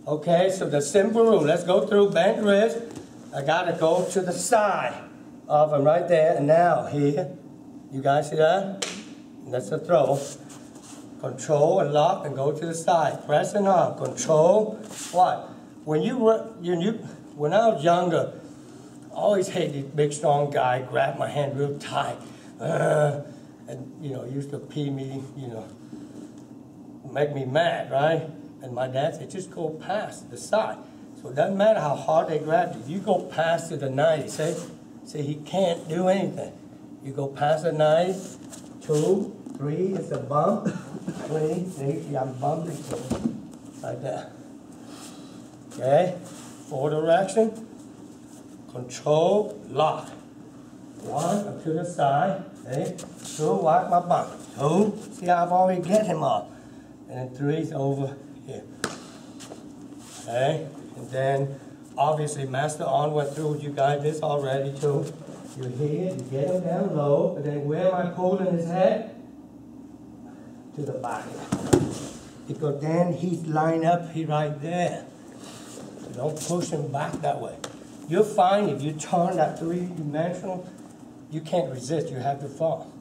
Okay, so the simple rule. Let's go through bent wrist. I gotta go to the side of him right there. And now here, you guys see that? That's the throw. Control and lock and go to the side. Press and arm. Control. What? When I was younger, I always hated this big strong guy grab my hand real tight. And used to pee me, make me mad, right? And my dad said, just go past the side. So it doesn't matter how hard they grab you. You go past to the 90. Say he can't do anything. You go past the 90. 2, 3, it's a bump. 3, see, I'm bumping like that. Okay? 4 direction. Control, lock. 1, up to the side. Okay? 2, watch my bump. 2, see I've already get him off. And then 3 is over here. Okay? And then, obviously, Master On went through with you guys this already too. You're here, you get him down low, and then where am I pulling his head? To the back. Because then he's lined up here right there. So don't push him back that way. You'll find if you turn that 3-dimensional, you can't resist, you have to fall.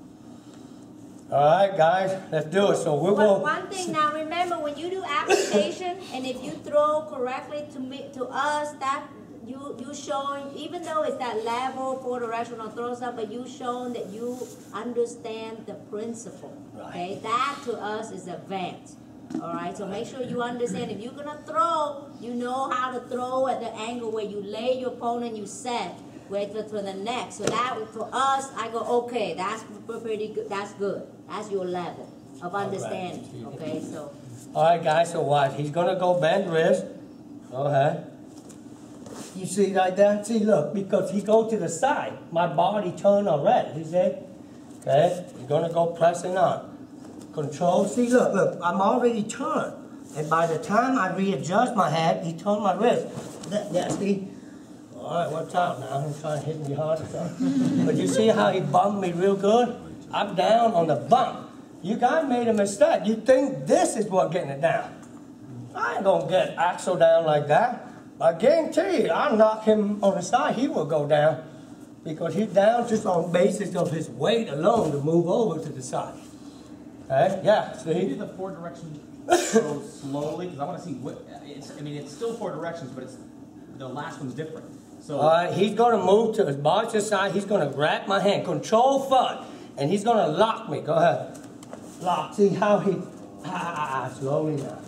Alright guys, let's do it. So we'll go. One thing now, remember when you do application and if you throw correctly to us, that you showing, even though it's that level 4 directional throw stuff, but you showing that you understand the principle. Right. Okay, that to us is advanced. Alright, so make sure you understand if you're gonna throw, you know how to throw at the angle where you lay your opponent, you set. Wait for the next. So that for us, I go, okay, that's pretty good. That's good. That's your level of understanding. Okay, so. All right, guys. So watch. He's gonna go bend wrist. Go ahead. You see like that? See, look, because he go to the side, my body turned already. You see? Okay. He's gonna go pressing on. Control. See, look. I'm already turned, and by the time I readjust my head, he turned my wrist. That see. All right, watch out now. I'm trying to hit me hard or something. But you see how he bumped me real good? I'm down on the bump. You guys made a mistake. You think this is what getting it down. I ain't gonna get Axel down like that. I guarantee you, I'll knock him on the side, he will go down. Because he's down just on basis of his weight alone to move over to the side. Okay? Yeah, see? Can you do the 4 direction so slowly? Because I want to see what, it's still 4 directions, but the last one's different. So, all right, he's going to move to his body to the side. He's going to grab my hand. Control front. And he's going to lock me. Go ahead. Lock. See how he... slowly now.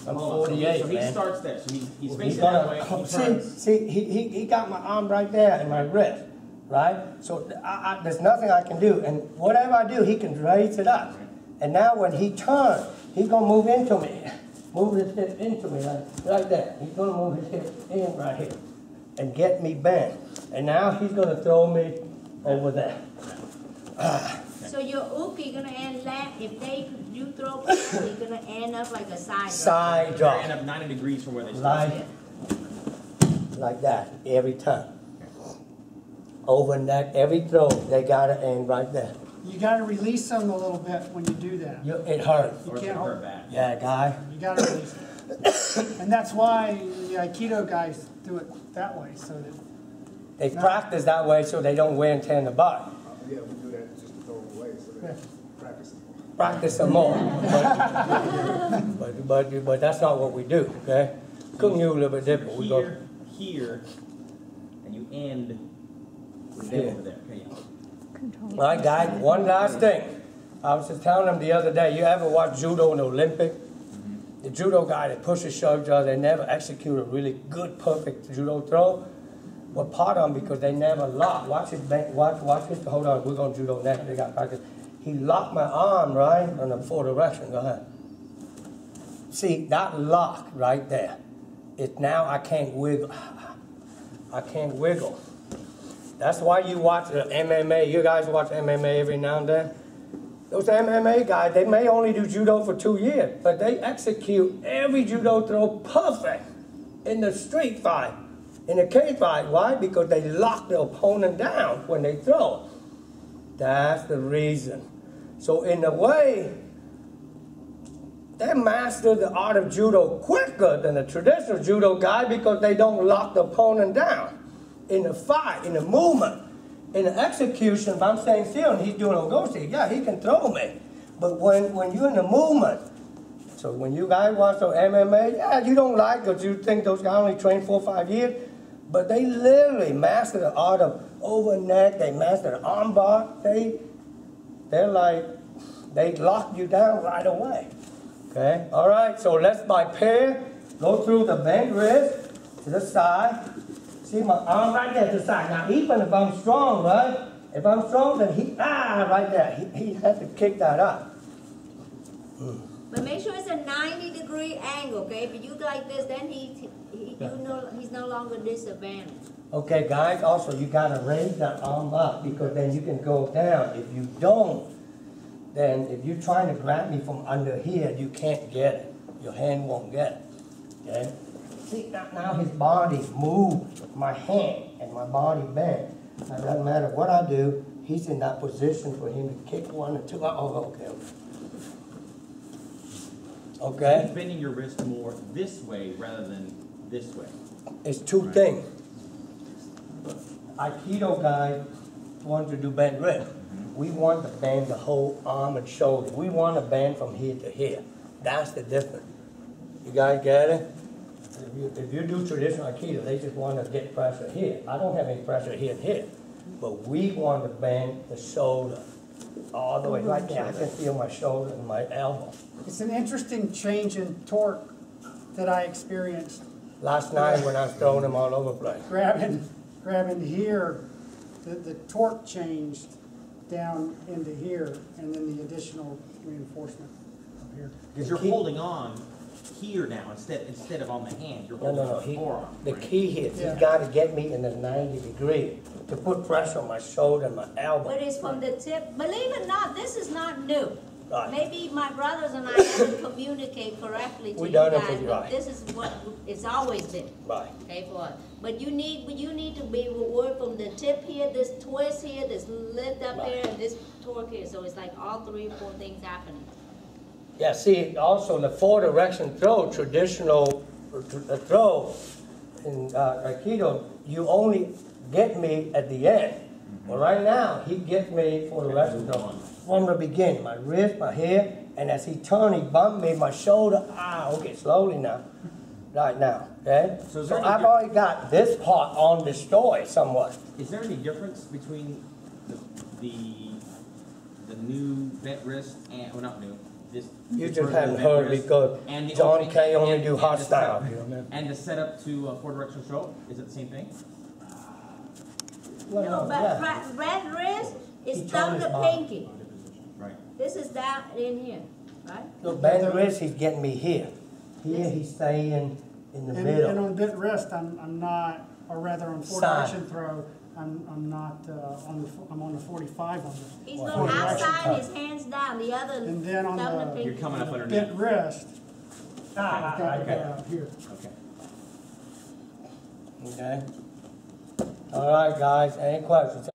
I'm 48, so he starts there. So he's facing gonna, that way. See, he got my arm right there in my wrist. Right? So there's nothing I can do. And whatever I do, he can raise it up. And now when he turns, he's going to move into me. Move his hip into me like that. He's going to move his hip in right here. And get me bent. And now he's going to throw me over there. So your uke gonna end you throw people, you're gonna end up like a side drop. End up 90 degrees from where they started. Like that every time. Over neck, every throw, they gotta end right there. You gotta release them a little bit when you do that. It hurts. You can't hold back. Yeah, guy. You gotta release it. And that's why the Aikido guys do it that way, so that they practice that way so they don't wear and tear in the butt. Yeah, we do that just to throw them away, so they practice some more. Practice some more. But that's not what we do, okay? Cuong Nhu a little bit different. We go here, and you end here. over there. Okay, yeah. All right, guys, one last thing. I was just telling them the other day, you ever watch judo in the Olympic? The judo guy that pushes, shoves, they never execute a really good, perfect judo throw. Well, part of them because they never lock. Watch it, watch it. Hold on, we're going to judo next. They got practice. He locked my arm, right, in the 4 direction. Go ahead. See, that lock right there. Now I can't wiggle. I can't wiggle. That's why you watch the MMA. You guys watch MMA every now and then. Those MMA guys, they may only do judo for 2 years, but they execute every judo throw perfect in the street fight, in the cage fight. Why? Because they lock the opponent down when they throw. That's the reason. So in a way, they master the art of judo quicker than the traditional judo guy because they don't lock the opponent down in the fight, in the movement. In the execution, if I'm staying still and he's doing ogoshi, yeah, he can throw me. But when you're in the movement, so when you guys watch those MMA, yeah, you don't like it because you think those guys only train 4 or 5 years, but they literally master the art of over neck, they master the arm bar, they're like, they lock you down right away. Okay, all right, so let's by pair, go through the bent wrist to the side. See my arm right there to the side. Now even if I'm strong, right? If I'm strong, then right there. He has to kick that up. But make sure it's a 90-degree angle, okay? If you go like this, then he's no longer disadvantaged. Okay, guys, also you gotta raise that arm up because then you can go down. If you don't, then if you're trying to grab me from under here, you can't get it. Your hand won't get it. Okay? See, now his body moved, my hand and my body bent. Now, it doesn't matter what I do, he's in that position for him to kick 1 or 2. Oh, okay. Okay? You're bending your wrist more this way rather than this way. It's two things. Aikido guy wants to do bend wrist. We want to bend the whole arm and shoulder. We want to bend from here to here. That's the difference. You guys get it? If you do traditional Aikido, they just want to get pressure here. I don't have any pressure here and here. But we want to bend the shoulder all the way right there. I can feel my shoulder and my elbow. It's an interesting change in torque that I experienced. Last night when I was throwing them all over the place. Grabbing here, the torque changed down into here, and then the additional reinforcement up here. Because you're holding on here now instead of on the hand. You're holding on the forearm. The right? key here, he's got to get me in the 90 degree to put pressure on my shoulder and my elbow. But it's from the tip. Believe it or not, this is not new. Right. Maybe my brothers and I didn't communicate correctly to We you done it guys, for you, but right. this is what it's always been. Right. Okay, for us. But you need to be work from the tip here, this twist here, this lift up Right. here, and this torque here. So it's like all 3 or 4 things happening. Yeah, see, also the 4-direction throw, traditional throw in Aikido, you only get me at the end. Well, right now, he gets me 4-direction throw from the beginning. My wrist, my hair, and as he turned, he bumped me, my shoulder. Okay, slowly now. Right now, okay? So is So there any I've already got this part on destroyed somewhat. Is there any difference between the new bent wrist and, well, not new, this? You this just version of haven't bent heard wrist because and the John opening K. only and- do and hot the style. setup- You know what I mean? And the setup to 4-direction stroke, is it the same thing? Well, No, but yeah. red wrist He is told thumb his to mom. pinky. Right. This is down in here, right? So bent wrist, he's getting me here. Here, he's staying in the And middle. on bent wrist, I'm not, or rather on Side. 4-direction throw, I'm not I'm on the 45 on this. He's Well, going 4-direction outside, his cut. hands down, the other And then on thumb to the- pinky. You're coming up underneath. Bent wrist, I've got okay. out here. Okay. Okay? All right, guys, any questions?